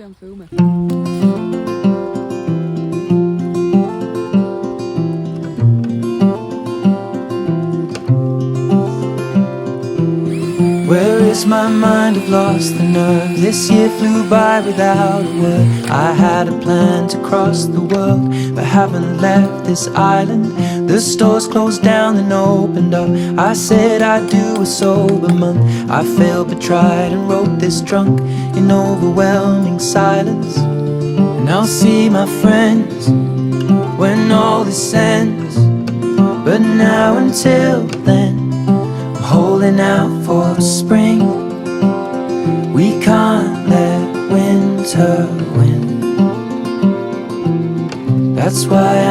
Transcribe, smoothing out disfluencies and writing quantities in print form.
aan filmen. Where is my mind? I've lost the nerve. This year flew by without a word. I had a plan to cross the world, but haven't left this island. The stores closed down and opened up. I said I'd do a sober month. I failed but tried and wrote this drunk in overwhelming silence. And I'll see my friends when all this ends. But now until then, holding out for spring. We can't let winter win. That's why I'm